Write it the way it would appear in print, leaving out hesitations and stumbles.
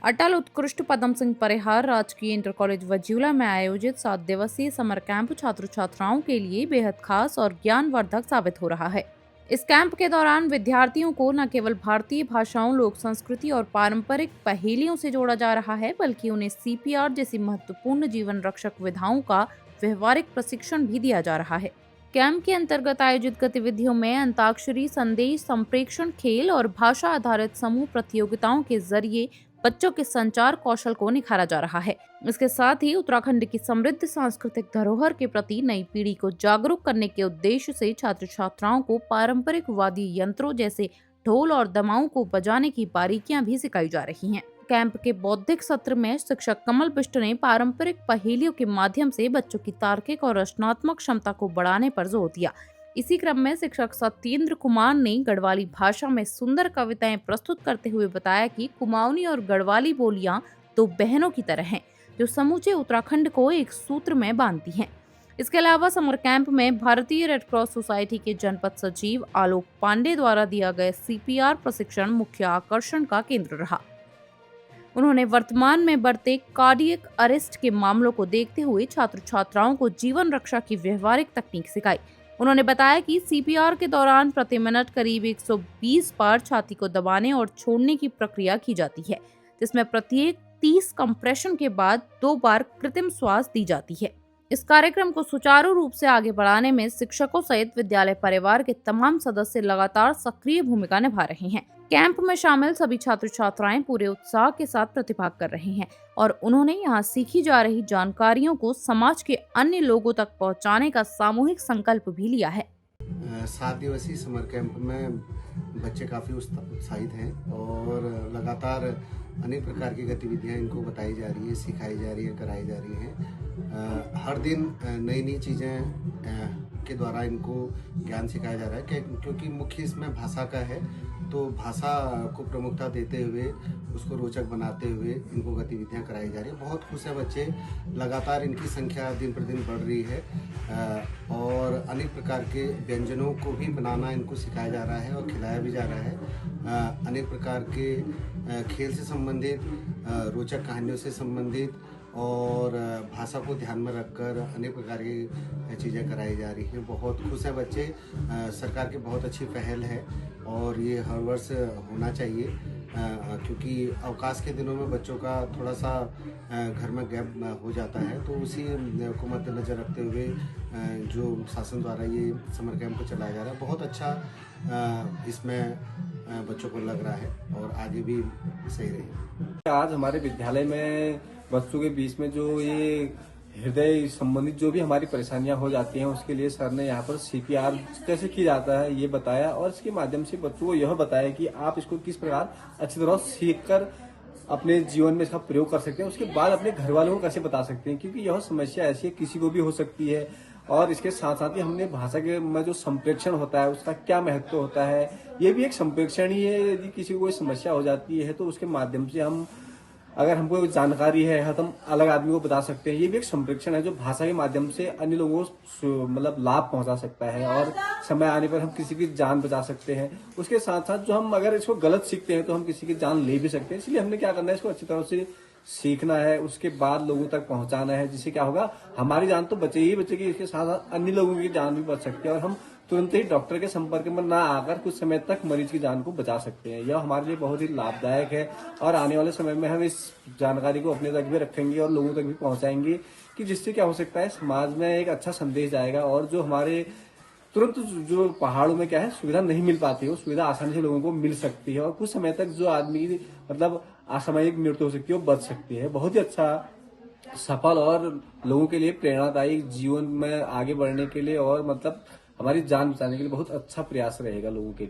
अटल उत्कृष्ट पदम सिंह परिहार राजकीय inter college Wajyula में आयोजित 7 दिवसीय समर कैंप छात्र छात्राओं के लिए बेहद खास और ज्ञानवर्धक साबित हो रहा है। इस कैंप के दौरान विद्यार्थियों को न केवल भारतीय भाषाओं, लोक संस्कृति और पारंपरिक पहेलियों से जोड़ा जा रहा है, बल्कि उन्हें सीपीआर जैसी महत्वपूर्ण जीवन रक्षक विधाओं का व्यवहारिक प्रशिक्षण भी दिया जा रहा है। कैंप के अंतर्गत आयोजित गतिविधियों में अंताक्षरी, संदेश संप्रेषण, खेल और भाषा आधारित समूह प्रतियोगिताओं के जरिए बच्चों के संचार कौशल को निखारा जा रहा है। इसके साथ ही उत्तराखंड की समृद्ध सांस्कृतिक धरोहर के प्रति नई पीढ़ी को जागरूक करने के उद्देश्य से छात्र छात्राओं को पारंपरिक वाद्य यंत्रों जैसे ढोल और दमाओं को बजाने की बारीकियां भी सिखाई जा रही हैं। कैंप के बौद्धिक सत्र में शिक्षक कमल बिष्ट ने पारंपरिक पहेलियों के माध्यम से बच्चों की तार्किक और रचनात्मक क्षमता को बढ़ाने पर जोर दिया। इसी क्रम में शिक्षक सत्येंद्र कुमार ने गढ़वाली भाषा में सुंदर कविताएं प्रस्तुत करते हुए बताया कि कुमाऊनी और गढ़वाली बोलियां दो बहनों की तरह हैं, जो समूचे उत्तराखंड को एक सूत्र में बांधती हैं। इसके अलावा समर कैंप में भारतीय रेड क्रॉस सोसाइटी के जनपद सचिव आलोक पांडे द्वारा दिया गया सीपीआर प्रशिक्षण मुख्य आकर्षण का केंद्र रहा। उन्होंने वर्तमान में बढ़ते कार्डियक अरेस्ट के मामलों को देखते हुए छात्र छात्राओं को जीवन रक्षा की व्यवहारिक तकनीक सिखाई। उन्होंने बताया कि सीपीआर के दौरान प्रति मिनट करीब 120 बार छाती को दबाने और छोड़ने की प्रक्रिया की जाती है, जिसमें प्रत्येक 30 कंप्रेशन के बाद 2 बार कृत्रिम श्वास दी जाती है। इस कार्यक्रम को सुचारू रूप से आगे बढ़ाने में शिक्षकों सहित विद्यालय परिवार के तमाम सदस्य लगातार सक्रिय भूमिका निभा रहे हैं। कैंप में शामिल सभी छात्र छात्राएं पूरे उत्साह के साथ प्रतिभाग कर रहे हैं और उन्होंने यहाँ सीखी जा रही जानकारियों को समाज के अन्य लोगों तक पहुँचाने का सामूहिक संकल्प भी लिया है। 7 दिवसीय समर कैंप में बच्चे काफ़ी उत्साहित हैं और लगातार अनेक प्रकार की गतिविधियां इनको बताई जा रही है, सिखाई जा रही है, कराई जा रही हैं। हर दिन नई नई चीज़ें के द्वारा इनको ज्ञान सिखाया जा रहा है, क्योंकि मुख्य इसमें भाषा का है, तो भाषा को प्रमुखता देते हुए उसको रोचक बनाते हुए इनको गतिविधियां कराई जा रही है। बहुत खुश है बच्चे, लगातार इनकी संख्या दिन प्रतिदिन बढ़ रही है और अनेक प्रकार के व्यंजनों को भी बनाना इनको सिखाया जा रहा है और खिलाया भी जा रहा है। अनेक प्रकार के खेल से संबंधित, रोचक कहानियों से संबंधित और भाषा को ध्यान में रखकर अनेक प्रकार की चीज़ें कराई जा रही हैं। बहुत खुश है बच्चे, सरकार की बहुत अच्छी पहल है और ये हर वर्ष होना चाहिए, क्योंकि अवकाश के दिनों में बच्चों का थोड़ा सा घर में गैप हो जाता है, तो उसी को मद्देनजर रखते हुए जो शासन द्वारा ये समर कैंप को चलाया जा रहा है, बहुत अच्छा इसमें बच्चों को लग रहा है और आगे भी सही रहे। आज हमारे विद्यालय में बच्चों के बीच में जो ये हृदय संबंधित जो भी हमारी परेशानियां हो जाती हैं, उसके लिए सर ने यहाँ पर सीपीआर कैसे की जाता है ये बताया और इसके माध्यम से बच्चों को यह बताया कि आप इसको किस प्रकार अच्छी तरह सीख कर अपने जीवन में इसका प्रयोग कर सकते हैं, उसके बाद अपने घर वालों को कैसे बता सकते हैं, क्योंकि यह समस्या ऐसी है किसी को भी हो सकती है। और इसके साथ साथ ही हमने भाषा के में जो संप्रेषण होता है उसका क्या महत्व होता है, ये भी एक संप्रेषण ही है। यदि किसी को कोई समस्या हो जाती है तो उसके माध्यम से हम, अगर हमको कोई जानकारी है तो हम अलग आदमी को बता सकते हैं। ये भी एक संप्रेषण है जो भाषा के माध्यम से अन्य लोगों को मतलब लाभ पहुंचा सकता है और समय आने पर हम किसी की जान बचा सकते हैं। उसके साथ साथ जो हम अगर इसको गलत सीखते हैं तो हम किसी की जान ले भी सकते हैं। इसलिए हमने क्या करना है, इसको अच्छी तरह से सीखना है, उसके बाद लोगों तक पहुंचाना है, जिससे क्या होगा, हमारी जान तो बचेगी, इसके साथ साथ अन्य लोगों की जान भी बच सकती है और हम तुरंत ही डॉक्टर के संपर्क में ना आकर कुछ समय तक मरीज की जान को बचा सकते हैं। यह हमारे लिए बहुत ही लाभदायक है और आने वाले समय में हम इस जानकारी को अपने तक भी रखेंगे और लोगों तक भी पहुंचाएंगे, कि जिससे क्या हो सकता है, समाज में एक अच्छा संदेश जाएगा और जो हमारे तुरंत जो पहाड़ों में क्या है सुविधा नहीं मिल पाती है, वो सुविधा आसानी से लोगों को मिल सकती है और कुछ समय तक जो आदमी की मतलब असामयिक मृत्यु हो सकती है वो बच सकती है। बहुत ही अच्छा, सफल और लोगों के लिए प्रेरणादायी जीवन में आगे बढ़ने के लिए और मतलब हमारी जान बचाने के लिए बहुत अच्छा प्रयास रहेगा लोगों के बीच।